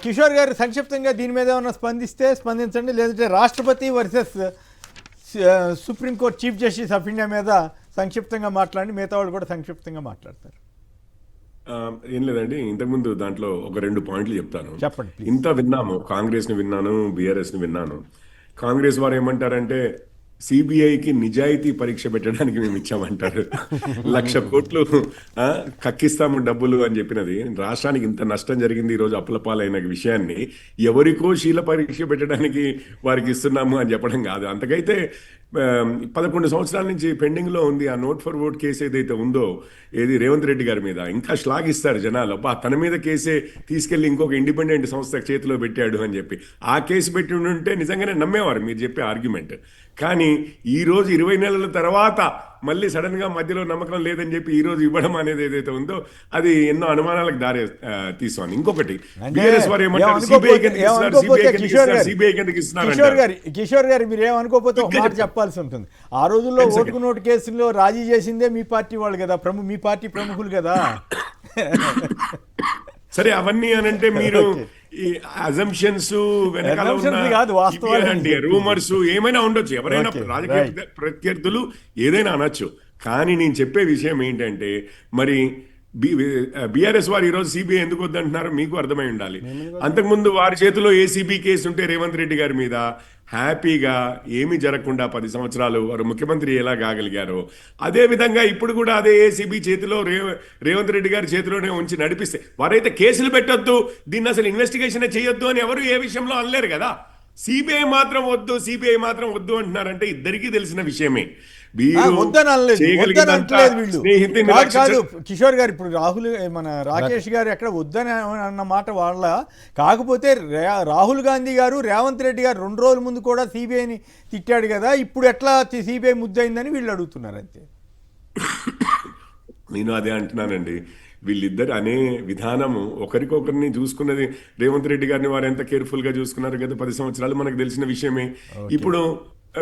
కిషోర్ గారు సంక్షిప్తంగా దీని మీద ఏమన్నా స్పందించండి, లేదంటే రాష్ట్రపతి versus supreme court chief justice of India మీద సంక్షిప్తంగా మాట్లాడి మిగతా వాళ్ళు కూడా సంక్షిప్తంగా మాట్లాడతారు. ఏం లేదండి, ఇంతకుముందు దాంట్లో ఒక 2 పాయింట్లు చెప్తాను. చెప్పండి. ఇంత విన్నాము, కాంగ్రెస్ని విన్నాను, బీఆర్ఎస్ని విన్నాను. కాంగ్రెస్ వారు ఏమంటారంటే సిబిఐకి నిజాయితీ పరీక్ష పెట్టడానికి మేము ఇచ్చామంటారు. 1,00,000 కోట్లు కక్కిస్తాము డబ్బులు అని చెప్పినది. రాష్ట్రానికి ఇంత నష్టం జరిగింది ఈరోజు అప్పులపాలైన విషయాన్ని ఎవరికో శీల పరీక్ష పెట్టడానికి వారికి ఇస్తున్నాము అని చెప్పడం కాదు. అంతకైతే 11 సంవత్సరాల నుంచి పెండింగ్లో ఉంది ఆ నోట్ ఫర్ ఓట్ కేసు ఏదైతే ఉందో, ఏది రేవంత్ రెడ్డి గారి మీద. ఇంకా శ్లాఘిస్తారు జనాలు, తన మీద కేసే తీసుకెళ్లి ఇంకొక ఇండిపెండెంట్ సంస్థ చేతిలో పెట్టాడు అని చెప్పి. ఆ కేసు పెట్టి ఉంటే నిజంగానే నమ్మేవారు మీరు చెప్పే ఆర్గ్యుమెంట్. కానీ ఈరోజు 20 నెలల తర్వాత మళ్ళీ సడన్ గా మధ్యలో నమ్మకం లేదని చెప్పి ఈ రోజు ఇవ్వడం అనేది ఏదైతే ఉందో అది ఎన్నో అనుమానాలకు దారి తీసుకోండి. ఇంకొకటి బీఆర్ఎస్ వారు ఏమంటారు, కిషోర్ గారు మీరు ఏమనుకోకపోతే ఒక మాట చెప్పాల్సి ఉంటుంది. ఆ రోజుల్లో ఓటుకు నోటు కేసులో రాజీ చేసిందే మీ పార్టీ వాళ్ళు కదా, మీ పార్టీ ప్రముఖులు కదా. సరే అవన్నీ అనంటే మీరు ఈ అజంప్షన్స్ రూమర్స్ ఏమైనా ఉండొచ్చు, ఎవరైనా రాజకీయ ప్రత్యర్థులు ఏదైనా అనొచ్చు. కానీ నేను చెప్పే విషయం ఏంటంటే మరి బీఆర్ఎస్ వారు ఈరోజు సిబిఐ ఎందుకు వద్దంటున్నారు మీకు అర్థమై ఉండాలి. అంతకుముందు వారి చేతిలో ఏసీబీ కేసు ఉంటే రేవంత్ రెడ్డి గారి మీద హ్యాపీగా ఏమీ జరగకుండా 10 సంవత్సరాలు వారు ముఖ్యమంత్రి ఎలా కాగలిగారో అదే విధంగా ఇప్పుడు కూడా అదే ఏసీబీ చేతిలో రేవంత్ రెడ్డి గారి చేతిలోనే ఉంచి నడిపిస్తే, వారైతే కేసులు పెట్టొద్దు, దీన్ని అసలు ఇన్వెస్టిగేషన్ చేయొద్దు అని ఎవరు ఏ విషయంలో అనలేరు కదా. సిబిఐ మాత్రం వద్దు అంటున్నారంటే ఇద్దరికీ తెలిసిన విషయమే. కాదు కిషోర్ గారు, ఇప్పుడు మన రాకేష్ గారు ఎక్కడ వద్దని అన్న మాట వాళ్ళ. కాకపోతే రాహుల్ గాంధీ గారు రేవంత్ రెడ్డి గారు 2 రోజుల ముందు కూడా సిబిఐని తిట్టాడు కదా, ఇప్పుడు ఎట్లా సిబిఐ ముద్దయిందని వీళ్ళు అడుగుతున్నారు. అంతే, నేను అదే అంటున్నానండి. వీళ్ళిద్దరు అనే విధానము ఒకరికొకరిని చూసుకున్నది. రేవంత్ రెడ్డి గారిని వారు ఎంత కేర్ఫుల్ గా చూసుకున్నారు గత 10 సంవత్సరాలు మనకు తెలిసిన విషయమే. ఇప్పుడు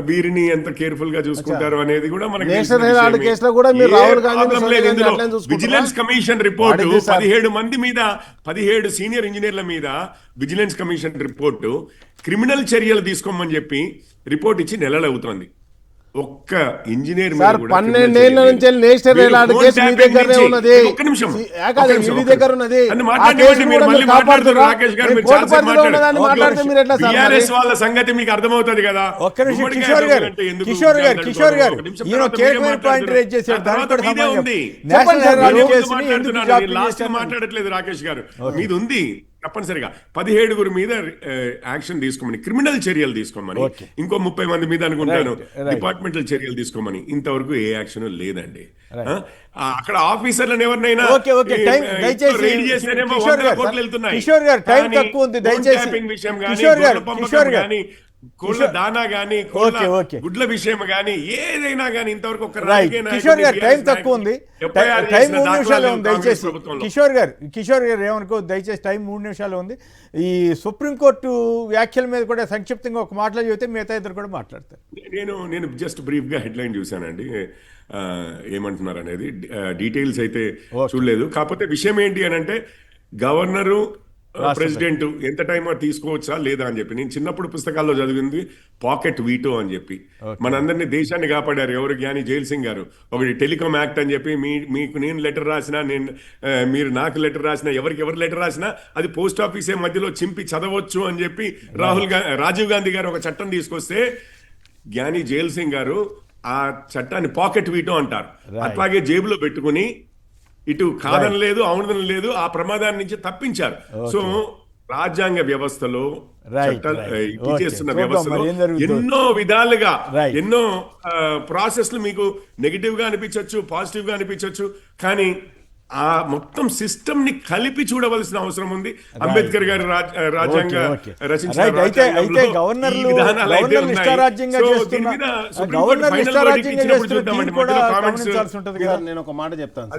వీరిని ఎంత కేర్ఫుల్ గా చూసుకుంటారు అనేది కూడా మనకి విజిలెన్స్ కమిషన్ రిపోర్టు 17 మంది మీద 17 సీనియర్ ఇంజనీర్ల మీద విజిలెన్స్ కమిషన్ రిపోర్టు క్రిమినల్ చర్యలు తీసుకోమని చెప్పి రిపోర్ట్ ఇచ్చి నెలలు అవుతోంది. ఒక్క ఇంజనీర్ 12 ఏళ్ల నుంచి నేషనల్ రైల్వే కేసు మీ దగ్గరనే ఉన్నది. మీ దగ్గర ఉన్నది. వాళ్ళ సంగతి మీకు అర్థమవుతుంది కదా. కిషోర్ గారు మాట్లాడట్లేదు రాకేష్ గారు, మీది ఉంది తప్పనిసరిగా 17 మీద యాక్షన్ తీసుకోమని, క్రిమినల్ చర్యలు తీసుకోమని, ఇంకో 30 మంది మీద అనుకుంటాను డిపార్ట్మెంటల్ చర్యలు తీసుకోమని. ఇంతవరకు ఏ యాక్షన్ లేదండి. అక్కడ ఆఫీసర్లను ఎవరినైనా వెళ్తున్నాయి, కోళ్ళ దానా గానీ గుడ్ల విషయం గానీ ఏదైనా గానీ ఇంతవరకు కిషోర్ గారు టైం తక్కువ ఉంది, టైం 3 నిమిషాలు ఉంది. దయచేసి కిషోర్ గారు ఏమనుకో, దయచేసి టైం 3 నిమిషాలు ఉంది. ఈ సుప్రీంకోర్టు వ్యాఖ్యల మీద కూడా సంక్షిప్తంగా ఒక మాటలో చెబితే మిగతా ఇద్దరు కూడా మాట్లాడతారు. నేను జస్ట్ బ్రీఫ్ గా హెడ్లైన్ చూశానండి, ఏమంటున్నారు అనేది డీటెయిల్స్ అయితే చూడలేదు. కాకపోతే విషయం ఏంటి అని అంటే గవర్నరు ప్రెసిడెంట్ ఎంత టైం తీసుకోవచ్చా లేదా అని చెప్పి. నేను చిన్నప్పుడు పుస్తకాల్లో చదివింది పాకెట్ వీటో అని చెప్పి. మనందరినీ దేశాన్ని కాపాడారు ఎవరు, జ్ఞాని జైల్ సింగ్ గారు. ఒకటి టెలికాం యాక్ట్ అని చెప్పి మీకు నేను లెటర్ రాసినా, మీరు నాకు లెటర్ రాసినా, ఎవరు లెటర్ రాసినా అది పోస్ట్ ఆఫీసే మధ్యలో చింపి చదవచ్చు అని చెప్పి రాజీవ్ గాంధీ గారు ఒక చట్టం తీసుకొస్తే జ్ఞాని జైల్ సింగ్ గారు ఆ చట్టాన్ని పాకెట్ వీటో అంటారు. అట్లాగే జేబులో పెట్టుకుని ఇటు కాదని లేదు అవునదని లేదు ఆ ప్రమాదాన్ని నుంచి తప్పించారు. సో రాజ్యాంగ వ్యవస్థలో చేస్తున్న వ్యవస్థలో ఎన్నో విధాలుగా ఎన్నో ప్రాసెస్లు మీకు నెగిటివ్ గా అనిపించవచ్చు, పాజిటివ్ గా అనిపించవచ్చు, కానీ ఆ మొత్తం సిస్టమ్ ని కలిపి చూడవలసిన అవసరం ఉంది. అంబేద్కర్ గారు రాజ్యాంగ రచించిన నేను ఒక మాట చెప్తాను.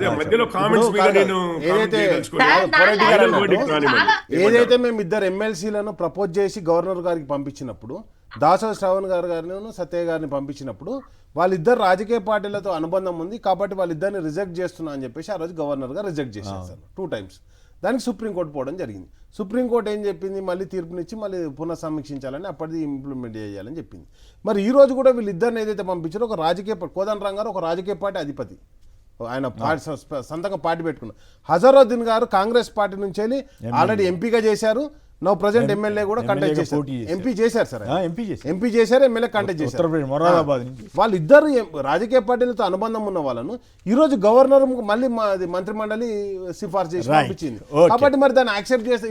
ఏదైతే మేము 2 ఎమ్మెల్సీలను ప్రపోజ్ చేసి గవర్నర్ గారికి పంపించినప్పుడు, దాసరి శ్రవణ్ గారిని సత్య గారిని పంపించినప్పుడు వాళ్ళిద్దరు రాజకీయ పార్టీలతో అనుబంధం ఉంది కాబట్టి వాళ్ళిద్దరిని రిజెక్ట్ చేస్తున్నా అని చెప్పేసి ఆ రోజు గవర్నర్ గా రిజెక్ట్ చేసేసారు 2 times. దానికి సుప్రీంకోర్టు పోవడం జరిగింది. సుప్రీంకోర్టు ఏం చెప్పింది, మళ్ళీ తీర్పునిచ్చి మళ్ళీ పునఃసమీక్షించాలని, అప్పటిది ఇంప్లిమెంట్ చేయాలని చెప్పింది. మరి ఈ రోజు కూడా వీళ్ళిద్దరిని ఏదైతే పంపించారో, ఒక రాజకీయ కోదండరాం గారు ఒక రాజకీయ పార్టీ అధిపతి, ఆయన సొంతంగా పార్టీ పెట్టుకున్నారు. హజారుద్దీన్ గారు కాంగ్రెస్ పార్టీ నుంచి వెళ్ళి ఆల్రెడీ ఎంపీగా చేశారు, నో ప్రజెంట్ ఎమ్మెల్యే కూడా కంటెస్ట్ చేశారు. ఎంపీ చేశారు సార్, ఎంపీ చేశారు, ఎమ్మెల్యే కంటెస్ట్ చేశారు. వాళ్ళిద్దరు రాజకీయ పార్టీలతో అనుబంధం ఉన్న వాళ్ళను ఈ రోజు గవర్నర్ మళ్ళీ మంత్రిమండలి సిఫార్సు చేసి పంపించింది. కాబట్టి మరి దాన్ని యాక్సెప్ట్ చేస్తే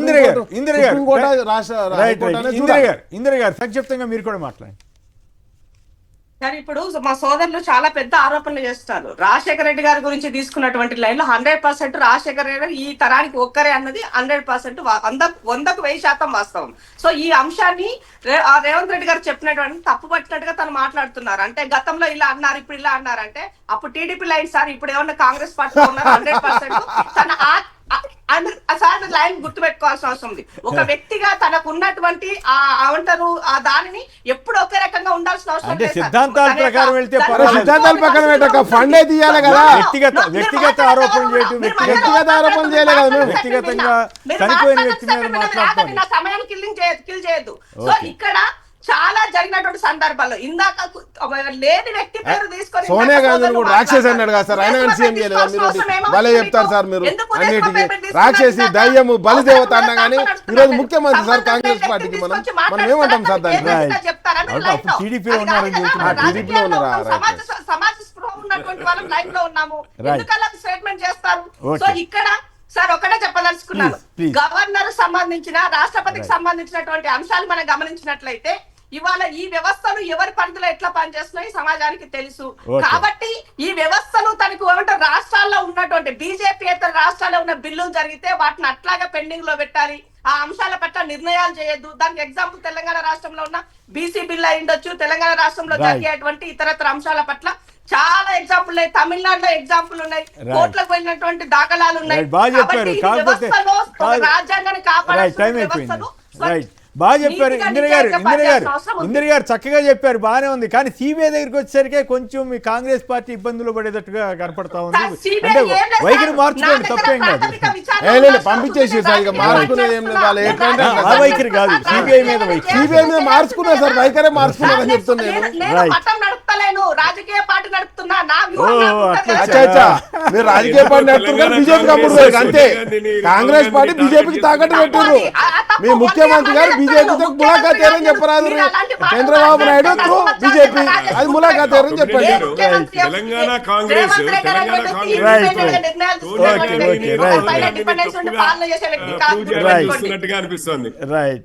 ఇందిరా గారు సంక్షిప్తంగా మీరు కూడా మాట్లాడండి. కానీ ఇప్పుడు మా సోదరులు చాలా పెద్ద ఆరోపణలు చేస్తున్నారు. రాజశేఖర రెడ్డి గారి గురించి తీసుకున్నటువంటి లైన్ లో 100% రాజశేఖర రెడ్డి గారు ఈ తరానికి ఒక్కరే అన్నది 100% 100% వాస్తవం. సో ఈ అంశాన్ని రేవంత్ రెడ్డి గారు చెప్పినటువంటి తప్పు పట్టినట్టుగా తను మాట్లాడుతున్నారు. అంటే గతంలో ఇలా అన్నారు, ఇప్పుడు ఇలా అన్నారు. అంటే అప్పుడు టీడీపీ లైన్ సార్, ఇప్పుడు ఏమన్నా కాంగ్రెస్ పార్టీలో ఉన్నారు. 100% తన సార్ లైన్ గుర్తుపెట్టుకోవాల్సిన అవసరం ఉంది. ఒక వ్యక్తిగా తనకు ఉన్నటువంటి ఏమంటారు ఆ దానిని ఎప్పుడు ఒకే రకంగా ఉండాల్సిన అవసరం లేదు. సిద్ధాంతాల ప్రకారం వెళ్తే సిద్ధాంతాల ప్రకారం ఫండే తీయాలి కదా, వ్యక్తిగత ఆరోపణలు చేయటం, వ్యక్తిగత ఆరోపణలు చేయలే కదా, మేము వ్యక్తిగతంగా చనిపోయిన వ్యక్తి మీద మాట్లాడుతాం. నా సమయం కిల్ చేయొద్దు. సో ఇక్కడ చాలా జరిగినటువంటి సందర్భాల్లో ఇందాక లేని వ్యక్తి పేరు తీసుకొని సోనియా గాంధీ కూడా రాక్షసి అన్నాడు కదా సార్, ఆయన సీఎం చేయలేదా? మీరు భలే చెప్తారు సార్, మీరు అన్నిటికీ రాక్షసి, దయ్యము, బలిదేవత అన్నా కానీ ఈరోజు ముఖ్యమంత్రి సార్ కాంగ్రెస్ పార్టీకి. మనం ఏమంటాం సార్ దానికి? టీడీపీలో ఉన్నారని టీడీపీలో ఉన్నారా? సమాజ స్పృహ ఉన్నటువంటి వాళ్ళం లైన్ లో ఉన్నాము, ఎందుకలా స్టేట్మెంట్ చేస్తారు? సో ఇక్కడ సార్ ఒకటే చెప్పదలుచుకున్నాను, గవర్నర్ సంబంధించిన రాష్ట్రపతికి సంబంధించినటువంటి అంశాలు మనం గమనించినట్లయితే ఇవాళ ఈ వ్యవస్థలు ఎవరి పరిధిలో ఎట్లా పనిచేస్తున్నాయి సమాజానికి తెలుసు. కాబట్టి ఈ వ్యవస్థలు తనకు ఏమంటారు రాష్ట్రాల్లో ఉన్నటువంటి బీజేపీయేతర రాష్ట్రాల్లో ఉన్న బిల్లులు జరిగితే వాటిని అట్లాగే పెండింగ్ లో పెట్టాలి, ఆ అంశాల పట్ల నిర్ణయాలు చేయొద్దు. దానికి ఎగ్జాంపుల్ తెలంగాణ రాష్ట్రంలో ఉన్న బీసీ బిల్ అయి ఉండొచ్చు, తెలంగాణ రాష్ట్రంలో జరిగేటువంటి ఇతరత్ర అంశాల పట్ల చాలా ఎగ్జాంపుల్ ఉన్నాయి, తమిళనాడులో ఎగ్జాంపుల్ ఉన్నాయి, కోర్టులకు వెళ్ళినటువంటి దాఖలాలు ఉన్నాయి. రాజ్యాంగాన్ని కాపాడాల్సిన వ్యవస్థలు బాగా చెప్పారు ఇందిర గారు చక్కగా చెప్పారు, బాగానే ఉంది. కానీ సిబిఐ దగ్గరికి వచ్చేసరికి కొంచెం మీ కాంగ్రెస్ పార్టీ ఇబ్బందులు పడేటట్టుగా కనపడతా ఉంది. అంటే వైఖరి మార్చుకోండి, తప్పేం కాదు, పంపించేసి ఆ వైఖరి కాదు, సిబిఐ మీద సిబిఐ మీద మార్చుకున్నారు సార్, వైఖరే మార్చుకున్నారని నడుపుతలేను, రాజకీయ పార్టీ నడుపుతున్నా. మీరు రాజకీయ పార్టీ నడుపుతున్నారు, బీజేపీ కప్పుడు అంతే. కాంగ్రెస్ పార్టీ బీజేపీకి తాకట్టు పెట్టారు. మీ ముఖ్యమంత్రి గారు బీజేపీతో ములాఖాత్ అయ్యారని చెప్పరాదు, చంద్రబాబు నాయుడు త్రూ బీజేపీ అది ములాఖాత్ అయ్యారని చెప్పండి. తెలంగాణ కాంగ్రెస్ అనిపిస్తుంది. రైట్.